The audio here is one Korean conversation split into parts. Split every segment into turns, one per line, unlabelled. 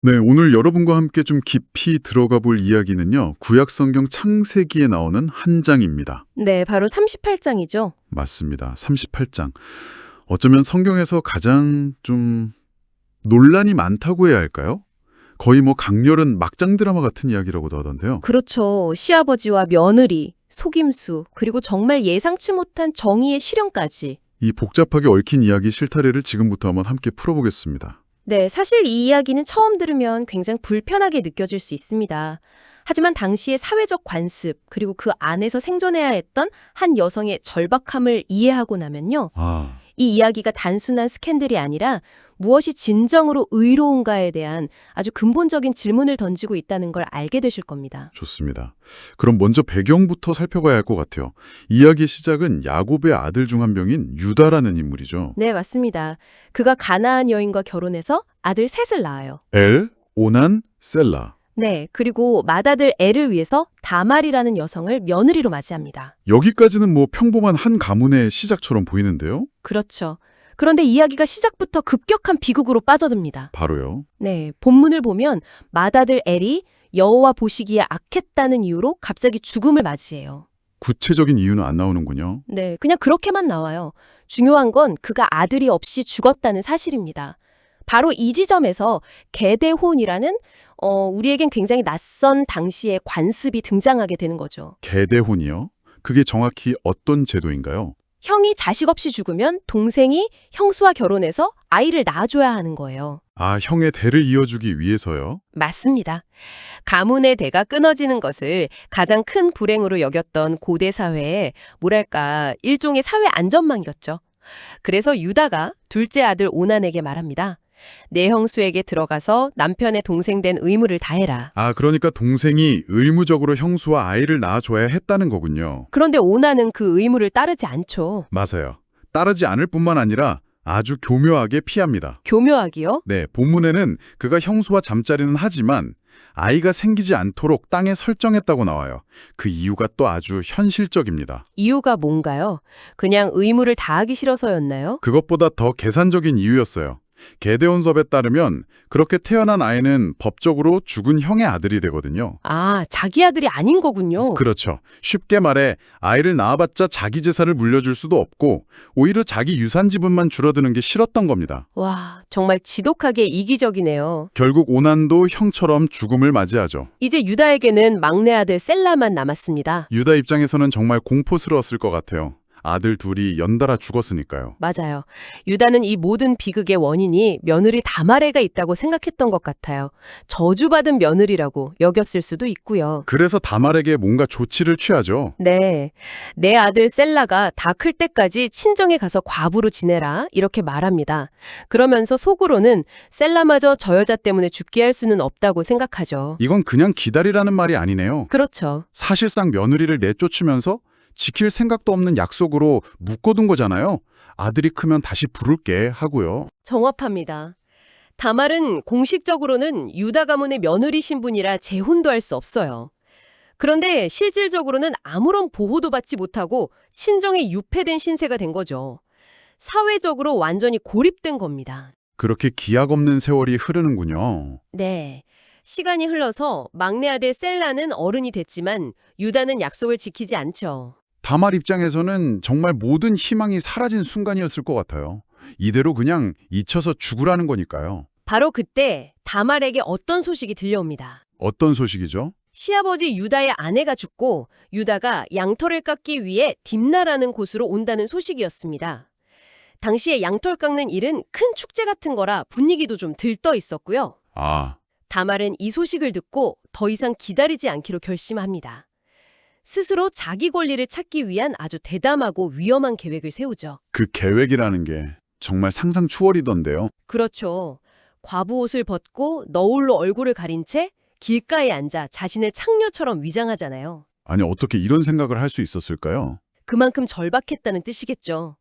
네, 오늘 여러분과 함께 좀 깊이 들어가 볼 이야기는요. 구약 성경 창세기에 나오는 한 장입니다.
네, 바로 38장이죠.
맞습니다. 38장. 어쩌면 성경에서 가장 좀 논란이 많다고 해야 할까요? 거의 뭐 강렬한 막장 드라마 같은 이야기라고도 하던데요.
그렇죠. 시아버지와 며느리, 속임수, 그리고 정말 예상치 못한 정의의 실현까지.
이 복잡하게 얽힌 이야기 실타래를 지금부터 한번 함께 풀어보겠습니다.
네, 사실 이 이야기는 처음 들으면 굉장히 불편하게 느껴질 수 있습니다. 하지만 당시의 사회적 관습, 그리고 그 안에서 생존해야 했던 한 여성의 절박함을 이해하고 나면요.
아,
이 이야기가 단순한 스캔들이 아니라 무엇이 진정으로 의로운가에 대한 아주 근본적인 질문을 던지고 있다는 걸 알게 되실 겁니다.
좋습니다. 그럼 먼저 배경부터 살펴봐야 할 것 같아요. 이야기의 시작은 야곱의 아들 중 한 명인 유다라는 인물이죠.
네, 맞습니다. 그가 가나안 여인과 결혼해서 아들 셋을 낳아요.
엘, 오난, 셀라.
네, 그리고 맏아들 엘을 위해서 다말이라는 여성을 며느리로 맞이합니다.
여기까지는 뭐 평범한 한 가문의 시작처럼 보이는데요?
그렇죠. 그런데 이야기가 시작부터 급격한 비극으로 빠져듭니다.
바로요.
네, 본문을 보면 맏아들 엘이 여호와 보시기에 악했다는 이유로 갑자기 죽음을 맞이해요.
구체적인 이유는 안 나오는군요.
네, 그냥 그렇게만 나와요. 중요한 건 그가 아들이 없이 죽었다는 사실입니다. 바로 이 지점에서 계대혼이라는 우리에겐 굉장히 낯선 당시의 관습이 등장하게 되는 거죠.
계대혼이요? 그게 정확히 어떤 제도인가요?
형이 자식 없이 죽으면 동생이 형수와 결혼해서 아이를 낳아줘야 하는 거예요.
아, 형의 대를 이어주기 위해서요?
맞습니다. 가문의 대가 끊어지는 것을 가장 큰 불행으로 여겼던 고대 사회에 뭐랄까 일종의 사회 안전망이었죠. 그래서 유다가 둘째 아들 오난에게 말합니다. 내 형수에게 들어가서 남편의 동생 된 의무를 다해라.
아, 그러니까 동생이 의무적으로 형수와 아이를 낳아줘야 했다는 거군요.
그런데 오난은 그 의무를 따르지 않죠.
맞아요. 따르지 않을 뿐만 아니라 아주 교묘하게 피합니다.
교묘하기요?
네, 본문에는 그가 형수와 잠자리는 하지만 아이가 생기지 않도록 땅에 설정했다고 나와요. 그 이유가 또 아주 현실적입니다.
이유가 뭔가요? 그냥 의무를 다하기 싫어서였나요?
그것보다 더 계산적인 이유였어요. 게데온섭에 따르면 그렇게 태어난 아이는 법적으로 죽은 형의 아들이 되거든요.
아, 자기 아들이 아닌 거군요.
그렇죠. 쉽게 말해 아이를 낳아봤자 자기 재산을 물려줄 수도 없고 오히려 자기 유산 지분만 줄어드는 게 싫었던 겁니다.
와, 정말 지독하게 이기적이네요.
결국 오난도 형처럼 죽음을 맞이하죠.
이제 유다에게는 막내 아들 셀라만 남았습니다.
유다 입장에서는 정말 공포스러웠을 것 같아요. 아들 둘이 연달아 죽었으니까요.
맞아요. 유다는 이 모든 비극의 원인이 며느리 다말에가 있다고 생각했던 것 같아요. 저주받은 며느리라고 여겼을 수도 있고요.
그래서 다말에게 뭔가 조치를 취하죠.
네, 내 아들 셀라가 다 클 때까지 친정에 가서 과부로 지내라 이렇게 말합니다. 그러면서 속으로는 셀라마저 저 여자 때문에 죽게 할 수는 없다고 생각하죠.
이건 그냥 기다리라는 말이 아니네요.
그렇죠.
사실상 며느리를 내쫓으면서 지킬 생각도 없는 약속으로 묶어둔 거잖아요. 아들이 크면 다시 부를게 하고요.
정확합니다. 다말은 공식적으로는 유다 가문의 며느리 신분이라 재혼도 할 수 없어요. 그런데 실질적으로는 아무런 보호도 받지 못하고 친정에 유폐된 신세가 된 거죠. 사회적으로 완전히 고립된 겁니다.
그렇게 기약 없는 세월이 흐르는군요.
네. 시간이 흘러서 막내 아들 셀라는 어른이 됐지만 유다는 약속을 지키지 않죠.
다말 입장에서는 정말 모든 희망이 사라진 순간이었을 것 같아요. 이대로 그냥 잊혀서 죽으라는 거니까요.
바로 그때 다말에게 어떤 소식이 들려옵니다.
어떤 소식이죠?
시아버지 유다의 아내가 죽고 유다가 양털을 깎기 위해 딥나라는 곳으로 온다는 소식이었습니다. 당시에 양털 깎는 일은 큰 축제 같은 거라 분위기도 좀 들떠 있었고요.
아,
다말은 이 소식을 듣고 더 이상 기다리지 않기로 결심합니다. 스스로 자기 권리를 찾기 위한 아주 대담하고 위험한 계획을 세우죠.
그 계획이라는 게 정말 상상 추월이던데요.
그렇죠. 과부 옷을 벗고 너울로 얼굴을 가린 채 길가에 앉아 자신을 창녀처럼 위장하잖아요.
아니, 어떻게 이런 생각을 할 수 있었을까요?
그만큼 절박했다는 뜻이겠죠.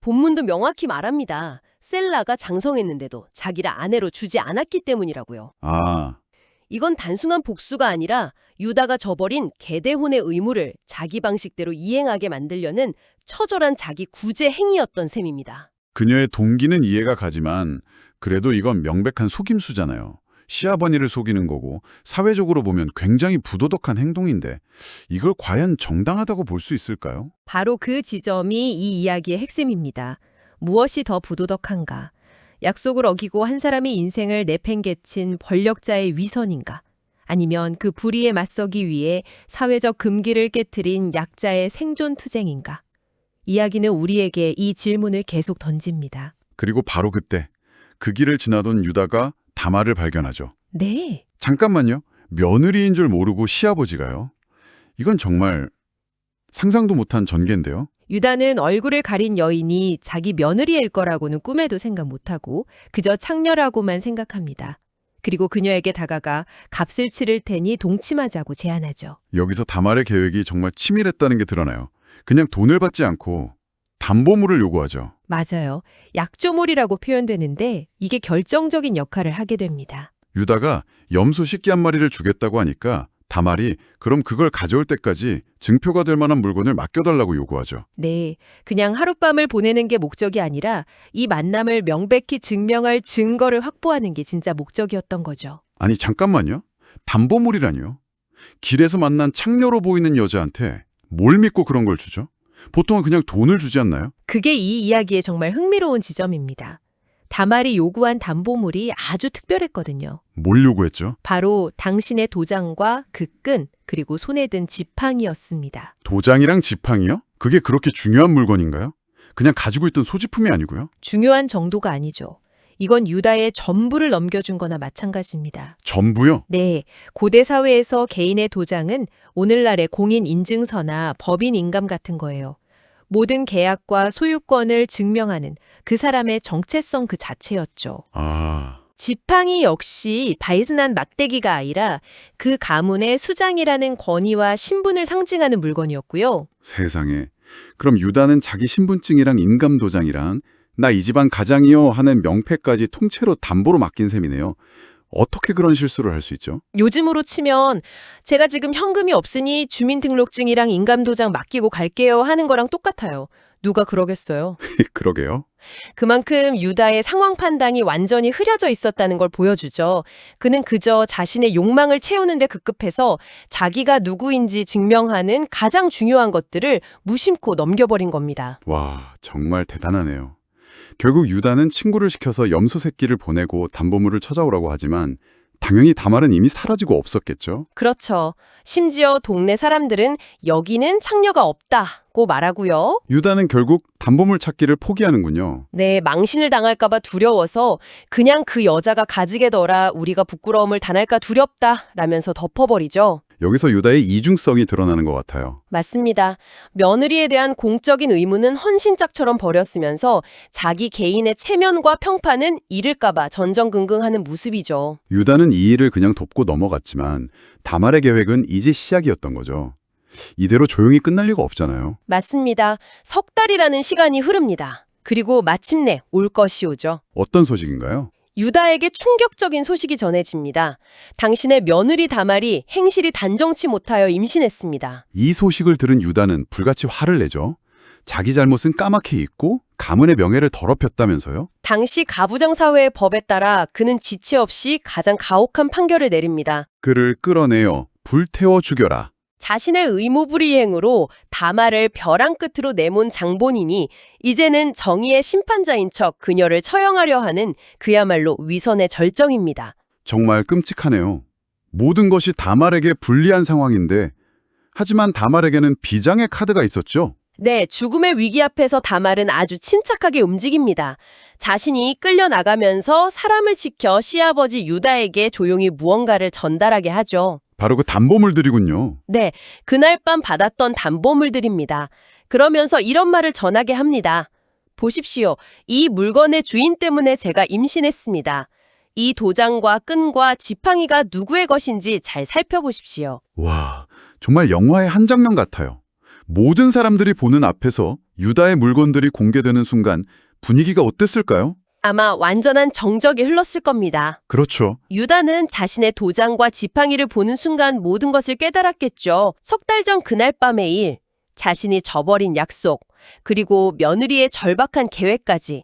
본문도 명확히 말합니다. 셀라가 장성했는데도 자기를 아내로 주지 않았기 때문이라고요.
아,
이건 단순한 복수가 아니라 유다가 저버린 계대혼의 의무를 자기 방식대로 이행하게 만들려는 처절한 자기 구제 행위였던 셈입니다.
그녀의 동기는 이해가 가지만 그래도 이건 명백한 속임수잖아요. 시아버니를 속이는 거고 사회적으로 보면 굉장히 부도덕한 행동인데 이걸 과연 정당하다고 볼 수 있을까요?
바로 그 지점이 이 이야기의 핵심입니다. 무엇이 더 부도덕한가? 약속을 어기고 한 사람의 인생을 내팽개친 권력자의 위선인가? 아니면 그 불의에 맞서기 위해 사회적 금기를 깨트린 약자의 생존 투쟁인가? 이야기는 우리에게 이 질문을 계속 던집니다.
그리고 바로 그때 그 길을 지나던 유다가 다말을 발견하죠.
네,
잠깐만요. 며느리인 줄 모르고 시아버지가요. 이건 정말 상상도 못한 전개인데요.
유다는 얼굴을 가린 여인이 자기 며느리일 거라고는 꿈에도 생각 못하고 그저 창녀라고만 생각합니다. 그리고 그녀에게 다가가 값을 치를 테니 동침하자고 제안하죠.
여기서 다말의 계획이 정말 치밀했다는 게 드러나요. 그냥 돈을 받지 않고 담보물을 요구하죠.
맞아요. 약조몰이라고 표현되는데 이게 결정적인 역할을 하게 됩니다.
유다가 염소 새끼 한 마리를 주겠다고 하니까 다말이 그럼 그걸 가져올 때까지 증표가 될 만한 물건을 맡겨달라고 요구하죠.
네, 그냥 하룻밤을 보내는 게 목적이 아니라 이 만남을 명백히 증명할 증거를 확보하는 게 진짜 목적이었던 거죠.
아니 잠깐만요. 담보물이라니요. 길에서 만난 창녀로 보이는 여자한테 뭘 믿고 그런 걸 주죠? 보통은 그냥 돈을 주지 않나요?
그게 이 이야기의 정말 흥미로운 지점입니다. 다말이 요구한 담보물이 아주 특별했거든요.
뭘 요구했죠?
바로 당신의 도장과 그 끈, 그리고 손에 든 지팡이였습니다.
도장이랑 지팡이요? 그게 그렇게 중요한 물건인가요? 그냥 가지고 있던 소지품이 아니고요?
중요한 정도가 아니죠. 이건 유다의 전부를 넘겨준 거나 마찬가지입니다.
전부요?
네, 고대 사회에서 개인의 도장은 오늘날의 공인 인증서나 법인 인감 같은 거예요. 모든 계약과 소유권을 증명하는 그 사람의 정체성 그 자체였죠.
아,
지팡이 역시 바이스난 막대기가 아니라 그 가문의 수장이라는 권위와 신분을 상징하는 물건이었고요.
세상에. 그럼 유다는 자기 신분증이랑 인감도장이랑 나 이 집안 가장이요 하는 명패까지 통째로 담보로 맡긴 셈이네요. 어떻게 그런 실수를 할 수 있죠?
요즘으로 치면 제가 지금 현금이 없으니 주민등록증이랑 인감도장 맡기고 갈게요 하는 거랑 똑같아요. 누가 그러겠어요?
그러게요.
그만큼 유다의 상황 판단이 완전히 흐려져 있었다는 걸 보여주죠. 그는 그저 자신의 욕망을 채우는 데 급급해서 자기가 누구인지 증명하는 가장 중요한 것들을 무심코 넘겨버린 겁니다.
와, 정말 대단하네요. 결국 유다는 친구를 시켜서 염소 새끼를 보내고 담보물을 찾아오라고 하지만 당연히 다말은 이미 사라지고 없었겠죠.
그렇죠. 심지어 동네 사람들은 여기는 창녀가 없다고 말하고요.
유다는 결국 담보물 찾기를 포기하는군요.
네, 망신을 당할까봐 두려워서 그냥 그 여자가 가지게더라 우리가 부끄러움을 당할까 두렵다라면서 덮어버리죠.
여기서 유다의 이중성이 드러나는 것 같아요.
맞습니다. 며느리에 대한 공적인 의무는 헌신짝처럼 버렸으면서 자기 개인의 체면과 평판은 잃을까봐 전전긍긍하는 모습이죠.
유다는 이 일을 그냥 돕고 넘어갔지만 다말의 계획은 이제 시작이었던 거죠. 이대로 조용히 끝날 리가 없잖아요.
맞습니다. 석 달이라는 시간이 흐릅니다. 그리고 마침내 올 것이 오죠.
어떤 소식인가요?
유다에게 충격적인 소식이 전해집니다. 당신의 며느리 다말이 행실이 단정치 못하여 임신했습니다.
이 소식을 들은 유다는 불같이 화를 내죠. 자기 잘못은 까맣게 잊고 가문의 명예를 더럽혔다면서요?
당시 가부장 사회의 법에 따라 그는 지체 없이 가장 가혹한 판결을 내립니다.
그를 끌어내어 불태워 죽여라.
자신의 의무불이행으로 다말을 벼랑 끝으로 내몬 장본인이 이제는 정의의 심판자인 척 그녀를 처형하려 하는 그야말로 위선의 절정입니다.
정말 끔찍하네요. 모든 것이 다말에게 불리한 상황인데 하지만 다말에게는 비장의 카드가 있었죠.
네, 죽음의 위기 앞에서 다말은 아주 침착하게 움직입니다. 자신이 끌려나가면서 사람을 지켜 시아버지 유다에게 조용히 무언가를 전달하게 하죠.
바로 그 담보물들이군요.
네, 그날 밤 받았던 담보물들입니다. 그러면서 이런 말을 전하게 합니다. 보십시오. 이 물건의 주인 때문에 제가 임신했습니다. 이 도장과 끈과 지팡이가 누구의 것인지 잘 살펴보십시오.
와, 정말 영화의 한 장면 같아요. 모든 사람들이 보는 앞에서 유다의 물건들이 공개되는 순간 분위기가 어땠을까요?
아마 완전한 정적이 흘렀을 겁니다.
그렇죠.
유다는 자신의 도장과 지팡이를 보는 순간 모든 것을 깨달았겠죠. 석 달 전 그날 밤의 일, 자신이 저버린 약속, 그리고 며느리의 절박한 계획까지.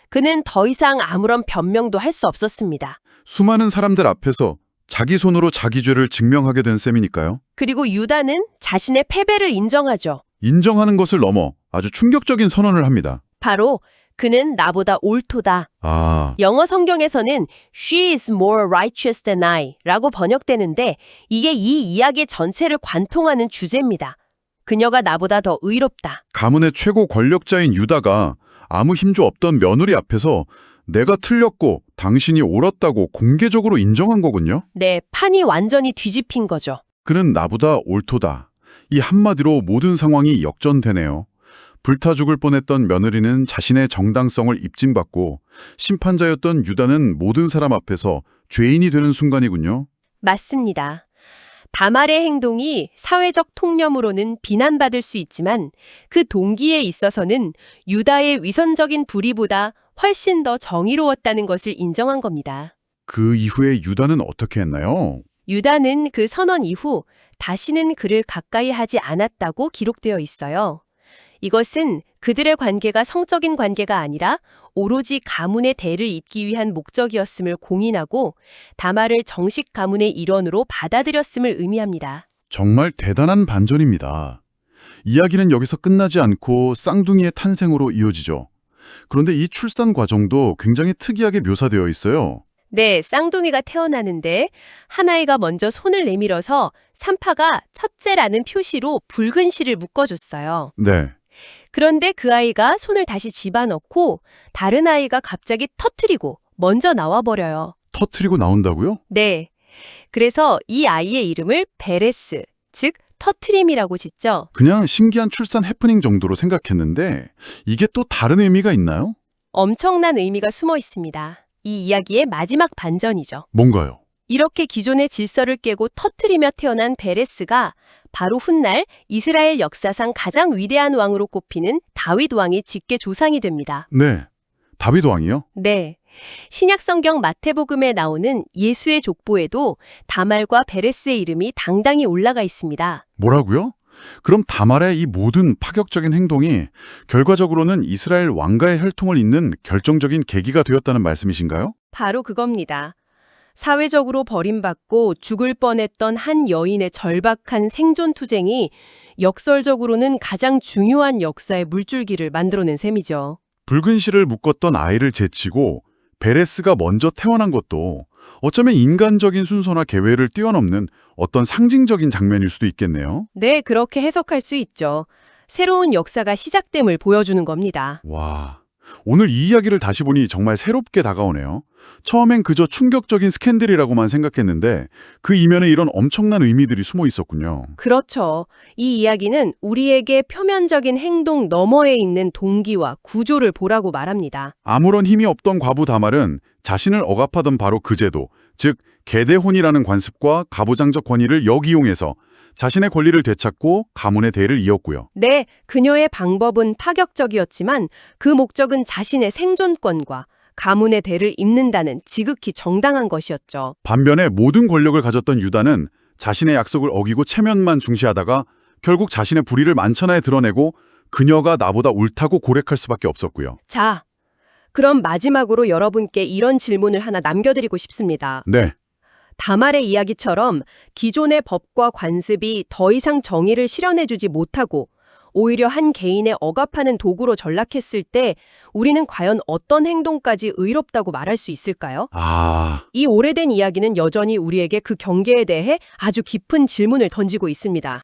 그는 더 이상 아무런 변명도 할 수 없었습니다.
수많은 사람들 앞에서 자기 손으로 자기 죄를 증명하게 된 셈이니까요.
그리고 유다는 자신의 패배를 인정하죠.
인정하는 것을 넘어 아주 충격적인 선언을 합니다.
바로 그는 나보다 옳도다. 영어 성경에서는 She is more righteous than I 라고 번역되는데 이게 이 이야기 전체를 관통하는 주제입니다. 그녀가 나보다 더 의롭다.
가문의 최고 권력자인 유다가 아무 힘도 없던 며느리 앞에서 내가 틀렸고 당신이 옳았다고 공개적으로 인정한 거군요.
네, 판이 완전히 뒤집힌 거죠.
그는 나보다 옳도다. 이 한마디로 모든 상황이 역전되네요. 불타 죽을 뻔했던 며느리는 자신의 정당성을 입증받고 심판자였던 유다는 모든 사람 앞에서 죄인이 되는 순간이군요.
맞습니다. 다말의 행동이 사회적 통념으로는 비난받을 수 있지만 그 동기에 있어서는 유다의 위선적인 불의보다 훨씬 더 정의로웠다는 것을 인정한 겁니다.
그 이후에 유다는 어떻게 했나요?
유다는 그 선언 이후 다시는 그를 가까이 하지 않았다고 기록되어 있어요. 이것은 그들의 관계가 성적인 관계가 아니라 오로지 가문의 대를 잇기 위한 목적이었음을 공인하고 다말을 정식 가문의 일원으로 받아들였음을 의미합니다.
정말 대단한 반전입니다. 이야기는 여기서 끝나지 않고 쌍둥이의 탄생으로 이어지죠. 그런데 이 출산 과정도 굉장히 특이하게 묘사되어 있어요.
네, 쌍둥이가 태어나는데 한 아이가 먼저 손을 내밀어서 산파가 첫째라는 표시로 붉은 실을 묶어줬어요.
네.
그런데 그 아이가 손을 다시 집어넣고 다른 아이가 갑자기 터트리고 먼저 나와버려요.
터트리고 나온다고요?
네. 그래서 이 아이의 이름을 베레스, 즉 터트림이라고 짓죠.
그냥 신기한 출산 해프닝 정도로 생각했는데 이게 또 다른 의미가 있나요?
엄청난 의미가 숨어 있습니다. 이 이야기의 마지막 반전이죠.
뭔가요?
이렇게 기존의 질서를 깨고 터트리며 태어난 베레스가 바로 훗날 이스라엘 역사상 가장 위대한 왕으로 꼽히는 다윗 왕의 직계 조상이 됩니다.
네. 다윗 왕이요?
네. 신약 성경 마태복음에 나오는 예수의 족보에도 다말과 베레스의 이름이 당당히 올라가 있습니다.
뭐라고요? 그럼 다말의 이 모든 파격적인 행동이 결과적으로는 이스라엘 왕가의 혈통을 잇는 결정적인 계기가 되었다는 말씀이신가요?
바로 그겁니다. 사회적으로 버림받고 죽을 뻔했던 한 여인의 절박한 생존 투쟁이 역설적으로는 가장 중요한 역사의 물줄기를 만들어낸 셈이죠.
붉은 실을 묶었던 아이를 제치고 베레스가 먼저 태어난 것도 어쩌면 인간적인 순서나 계획을 뛰어넘는 어떤 상징적인 장면일 수도 있겠네요.
네, 그렇게 해석할 수 있죠. 새로운 역사가 시작됨을 보여주는 겁니다.
와, 오늘 이 이야기를 다시 보니 정말 새롭게 다가오네요. 처음엔 그저 충격적인 스캔들이라고만 생각했는데 그 이면에 이런 엄청난 의미들이 숨어 있었군요.
그렇죠. 이 이야기는 우리에게 표면적인 행동 너머에 있는 동기와 구조를 보라고 말합니다.
아무런 힘이 없던 과부 다말은 자신을 억압하던 바로 그 제도, 즉 계대혼이라는 관습과 가부장적 권위를 역이용해서 자신의 권리를 되찾고 가문의 대를 이었고요.
네, 그녀의 방법은 파격적이었지만 그 목적은 자신의 생존권과 가문의 대를 잇는다는 지극히 정당한 것이었죠.
반면에 모든 권력을 가졌던 유다는 자신의 약속을 어기고 체면만 중시하다가 결국 자신의 불의를 만천하에 드러내고 그녀가 나보다 옳다고 고백할 수밖에 없었고요.
자, 그럼 마지막으로 여러분께 이런 질문을 하나 남겨드리고 싶습니다.
네,
다말의 이야기처럼 기존의 법과 관습이 더 이상 정의를 실현해주지 못하고 오히려 한 개인의 억압하는 도구로 전락했을 때 우리는 과연 어떤 행동까지 의롭다고 말할 수 있을까요? 이 오래된 이야기는 여전히 우리에게 그 경계에 대해 아주 깊은 질문을 던지고 있습니다.